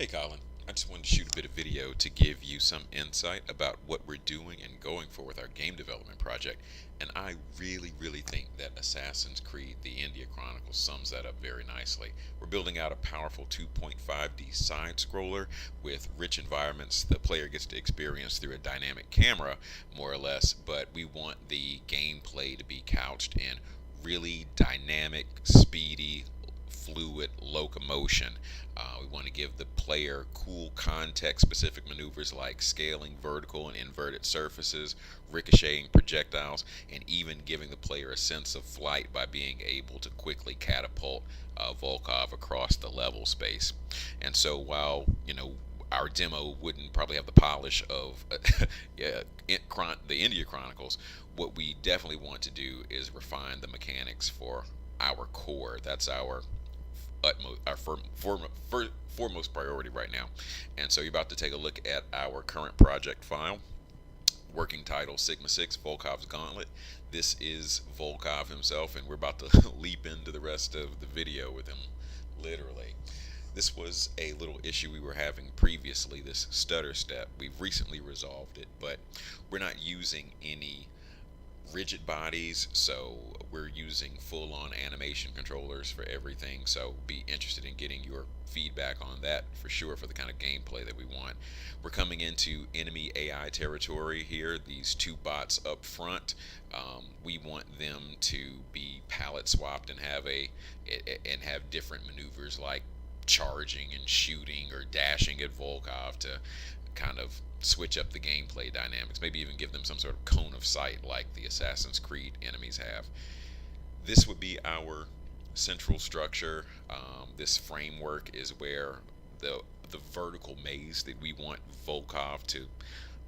Hey Colin, I just wanted to shoot a bit of video to give you some insight about what we're doing and going for with our game development project. And I really think that Assassin's Creed The India Chronicles sums that up very nicely. We're building out a powerful 2.5D side scroller with rich environments the player gets to experience through a dynamic camera, more or less, but we want the gameplay to be couched in really dynamic, speedy, fluid locomotion. We want to give the player cool context specific maneuvers like scaling vertical and inverted surfaces, ricocheting projectiles, and even giving the player a sense of flight by being able to quickly catapult Volkov across the level space. And so while, our demo wouldn't probably have the polish of yeah, the India Chronicles, what we definitely want to do is refine the mechanics for our core. That's our utmost, our foremost priority right now. And so you're about to take a look at our current project file. Working title Sigma 6 Volkov's Gauntlet. This is Volkov himself, and we're about to leap into the rest of the video with him, literally. This was a little issue we were having previously, this stutter step. We've recently resolved it, but we're not using any rigid bodies, so we're using full-on animation controllers for everything. So be interested in getting your feedback on that for sure, for the kind of gameplay that we want. We're coming into enemy AI territory here. These two bots up front, we want them to be palette swapped and have different maneuvers like charging and shooting or dashing at Volkov to kind of switch up the gameplay dynamics, maybe even give them some sort of cone of sight like the Assassin's Creed enemies have. This would be our central structure. This framework is where the vertical maze that we want Volkov to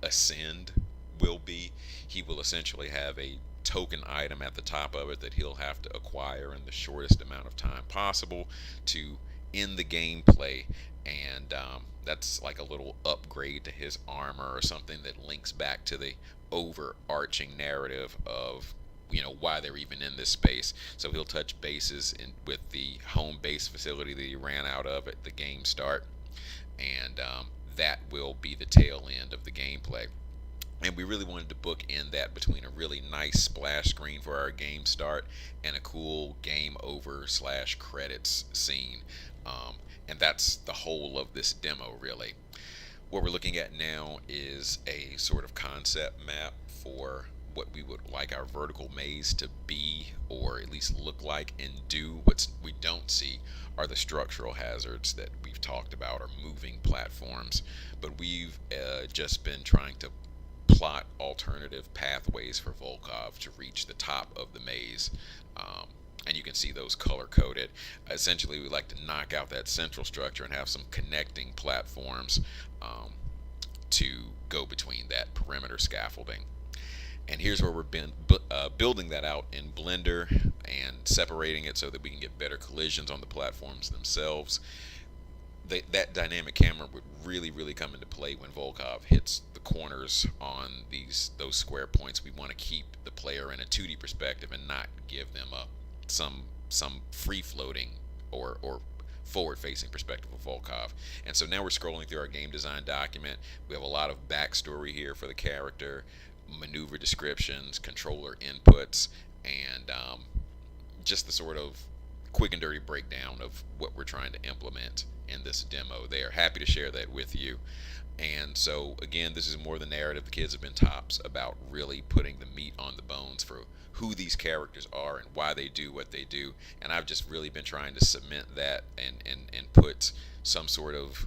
ascend will be. He will essentially have a token item at the top of it that he'll have to acquire in the shortest amount of time possible to end the gameplay, and that's like a little upgrade to his armor or something that links back to the overarching narrative of why they're even in this space. So he'll touch bases with the home base facility that he ran out of at the game start, and that will be the tail end of the gameplay. And we really wanted to bookend that between a really nice splash screen for our game start and a cool game over slash credits scene. And that's the whole of this demo, really. What we're looking at now is a sort of concept map for what we would like our vertical maze to be, or at least look like and do. What we don't see are the structural hazards that we've talked about, or moving platforms. But we've just been trying to plot alternative pathways for Volkov to reach the top of the maze. And you can see those color coded. Essentially, we like to knock out that central structure and have some connecting platforms to go between that perimeter scaffolding. And here's where we've been building that out in Blender and separating it so that we can get better collisions on the platforms themselves. That dynamic camera would really come into play when Volkov hits the corners on those square points. We want to keep the player in a 2D perspective and not give them some free floating or forward facing perspective of Volkov. And so now we're scrolling through our game design document. We have a lot of backstory here for the character, maneuver descriptions, controller inputs, and just the sort of quick and dirty breakdown of what we're trying to implement in this demo there. Happy to share that with you. And so again, this is more the narrative. The kids have been tops about really putting the meat on the bones for who these characters are and why they do what they do. And I've just really been trying to cement that and put some sort of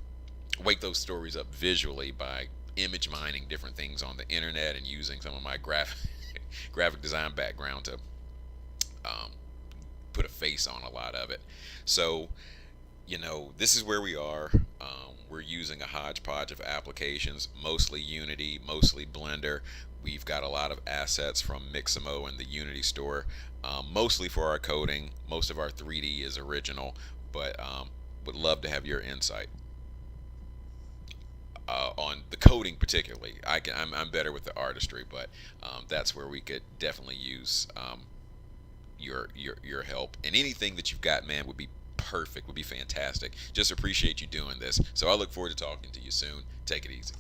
wake those stories up visually by image mining different things on the internet and using some of my graphic design background to put a face on a lot of it. So this is where we are. We're using a hodgepodge of applications, mostly Unity, mostly Blender. We've got a lot of assets from Mixamo and the Unity store, mostly for our coding. Most of our 3D is original, but would love to have your insight on the coding particularly. I'm better with the artistry, but that's where we could definitely use your help. And anything that you've got, man, would be perfect, would be fantastic. Just appreciate you doing this. So I look forward to talking to you soon. Take it easy.